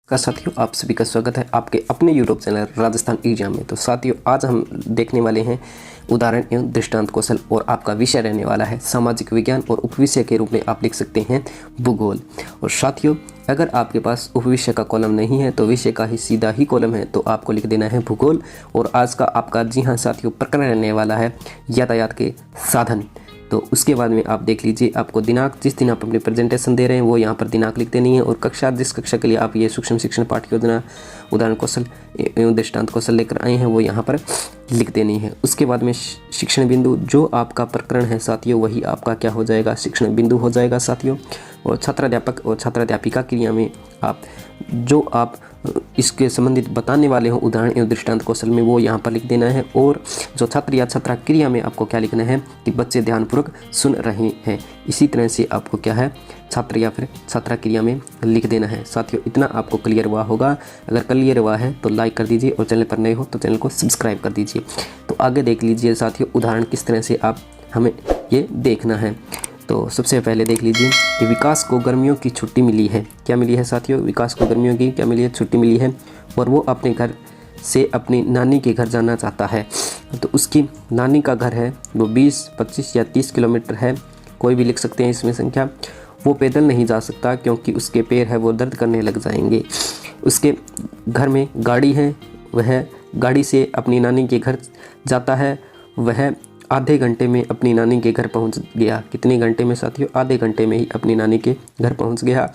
का साथियों आप सभी का स्वागत है आपके अपने यूट्यूब चैनल राजस्थान एग्जाम में। तो साथियों आज हम देखने वाले हैं उदाहरण एवं दृष्टांत कौशल और आपका विषय रहने वाला है सामाजिक विज्ञान और उपविषय के रूप में आप लिख सकते हैं भूगोल। और साथियों अगर आपके पास उपविषय का कॉलम नहीं है तो विषय का ही सीधा ही कॉलम है तो आपको लिख देना है भूगोल। और आज का आपका जी हाँ साथियों प्रकरण रहने वाला है यातायात के साधन। तो उसके बाद में आप देख लीजिए आपको दिनांक जिस दिन आप अपनी प्रेजेंटेशन दे रहे हैं वो यहाँ पर दिनांक लिख देनी है। और कक्षा जिस कक्षा के लिए आप ये सूक्ष्म शिक्षण पाठ्य योजना उदाहरण कौशल एवं दृष्टांत कौशल लेकर आए हैं वो यहाँ पर लिख देनी है। उसके बाद में शिक्षण बिंदु जो आपका प्रकरण है साथियों वही आपका क्या हो जाएगा शिक्षण बिंदु हो जाएगा साथियों। और छात्राध्यापक और छात्राध्यापिका क्रिया में आप जो आप इसके संबंधित बताने वाले हो उदाहरण एवं दृष्टांत कौशल में वो यहाँ पर लिख देना है। और जो छात्र या छात्रा क्रिया में आपको क्या लिखना है कि बच्चे ध्यानपूर्वक सुन रहे हैं। इसी तरह से आपको क्या है छात्र या फिर छात्रा क्रिया में लिख देना है। साथियों इतना आपको क्लियर हुआ होगा। अगर क्लियर हुआ है तो लाइक कर दीजिए और चैनल पर नए हो तो चैनल को सब्सक्राइब कर दीजिए। तो आगे देख लीजिए साथियों उदाहरण किस तरह से आप हमें ये देखना है। तो सबसे पहले देख लीजिए कि विकास को गर्मियों की छुट्टी मिली है। क्या मिली है साथियों विकास को गर्मियों की क्या मिली है छुट्टी मिली है। और वो अपने घर से अपनी नानी के घर जाना चाहता है। तो उसकी नानी का घर है वो 20, 25 या 30 किलोमीटर है कोई भी लिख सकते हैं इसमें संख्या। वो पैदल नहीं जा सकता क्योंकि उसके पैर है वो दर्द करने लग जाएंगे। उसके घर में गाड़ी है वह गाड़ी से अपनी नानी के घर जाता है। वह आधे घंटे में अपनी नानी के घर पहुंच गया। कितने घंटे में साथियों आधे घंटे में ही अपनी नानी के घर पहुंच गया।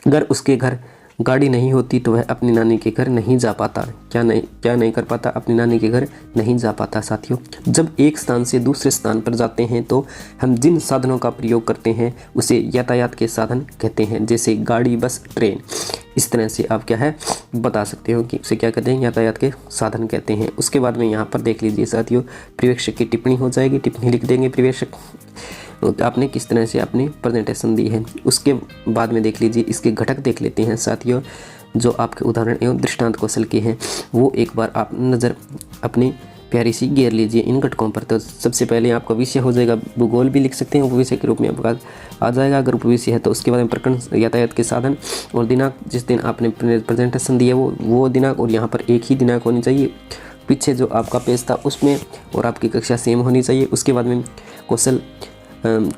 अगर उसके घर गाड़ी नहीं होती तो वह अपनी नानी के घर नहीं जा पाता। क्या नहीं कर पाता अपनी नानी के घर नहीं जा पाता साथियों। जब एक स्थान से दूसरे स्थान पर जाते हैं तो हम जिन साधनों का प्रयोग करते हैं उसे यातायात के साधन कहते हैं जैसे गाड़ी बस ट्रेन। इस तरह से आप क्या है बता सकते हो कि उसे क्या कहते हैं यातायात के साधन कहते हैं। उसके बाद में यहाँ पर देख लीजिए साथियों पर्यवेक्षक की टिप्पणी हो जाएगी। टिप्पणी लिख देंगे पर्यवेक्षक आपने किस तरह से अपनी प्रेजेंटेशन दी है। उसके बाद में देख लीजिए इसके घटक देख लेते हैं साथियों जो आपके उदाहरण एवं दृष्टांत कौशल के हैं वो एक बार आप नज़र अपनी प्यारी सी घेर लीजिए इन घटकों पर। तो सबसे पहले आपका विषय हो जाएगा भूगोल भी लिख सकते हैं उपविषय के रूप में आपका आ जाएगा अगर उपविषय है तो। उसके बाद में प्रकरण यातायात के साधन और दिनांक जिस दिन आपने प्रेजेंटेशन दी है वो दिनांक और यहाँ पर एक ही दिनांक होनी चाहिए। पीछे जो आपका पेज था उसमें और आपकी कक्षा सेम होनी चाहिए। उसके बाद में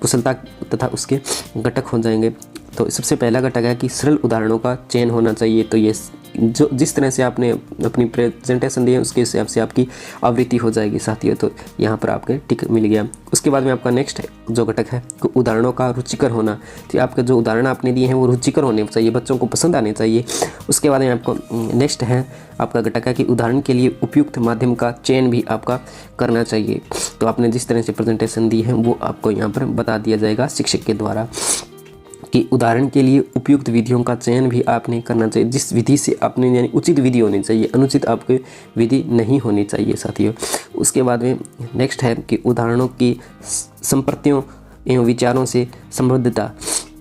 कुशलता तथा उसके घटक हो जाएंगे। तो सबसे पहला घटक है कि सरल उदाहरणों का चयन होना चाहिए। तो ये जो जिस तरह से आपने अपनी प्रेजेंटेशन दी है उसके हिसाब से आपकी आवृत्ति हो जाएगी साथियों। तो यहाँ पर आपके टिक मिल गया। उसके बाद में आपका नेक्स्ट जो घटक है कि उदाहरणों का रुचिकर होना। तो आपके जो उदाहरण आपने दिए हैं वो रुचिकर होने चाहिए बच्चों को पसंद आने चाहिए। उसके बाद में आपको नेक्स्ट है आपका घटक है कि उदाहरण के लिए उपयुक्त माध्यम का चयन भी आपका करना चाहिए। तो आपने जिस तरह से प्रेजेंटेशन दी है वो आपको यहाँ पर बता दिया जाएगा शिक्षक के द्वारा कि उदाहरण के लिए उपयुक्त विधियों का चयन भी आपने करना चाहिए। जिस विधि से आपने यानी उचित विधि होनी चाहिए अनुचित आपकी विधि नहीं होनी चाहिए साथियों। उसके बाद में नेक्स्ट है कि उदाहरणों की संप्रतियों एवं विचारों से संबद्धता।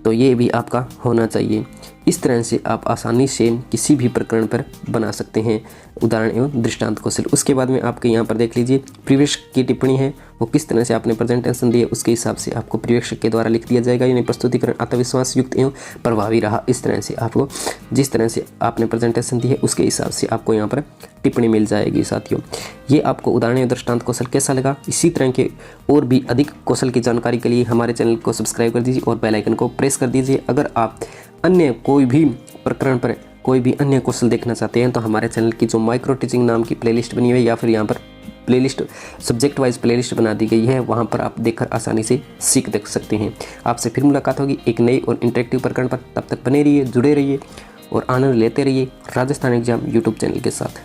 तो ये भी आपका होना चाहिए। इस तरह से आप आसानी से किसी भी प्रकरण पर बना सकते हैं उदाहरण एवं दृष्टांत कौशल। उसके बाद में आपके यहाँ पर देख लीजिए पर्यवेक्षक की टिप्पणी है वो किस तरह से आपने प्रेजेंटेशन दी है उसके हिसाब से आपको पर्यवेक्षक के द्वारा लिख दिया जाएगा। यानी प्रस्तुतिकरण आत्मविश्वास युक्त एवं प्रभावी रहा। इस तरह से आपको जिस तरह से आपने प्रेजेंटेशन दी है उसके हिसाब से आपको यहाँ पर टिप्पणी मिल जाएगी साथियों। ये आपको उदाहरण एवं दृष्टांत कौशल कैसा लगा। इसी तरह के और भी अधिक कौशल की जानकारी के लिए हमारे चैनल को सब्सक्राइब कर दीजिए और बेल आइकन को प्रेस कर दीजिए। अगर आप अन्य कोई भी प्रकरण पर कोई भी अन्य कौशल देखना चाहते हैं तो हमारे चैनल की जो माइक्रो टीचिंग नाम की प्लेलिस्ट बनी हुई है या फिर यहाँ पर प्लेलिस्ट सब्जेक्ट वाइज प्लेलिस्ट बना दी गई है वहाँ पर आप देखकर आसानी से सीख देख सकते हैं। आपसे फिर मुलाकात होगी एक नई और इंटरेक्टिव प्रकरण पर। तब तक बने रहिए जुड़े रहिए और आनंद लेते रहिए राजस्थान एग्जाम यूट्यूब चैनल के साथ।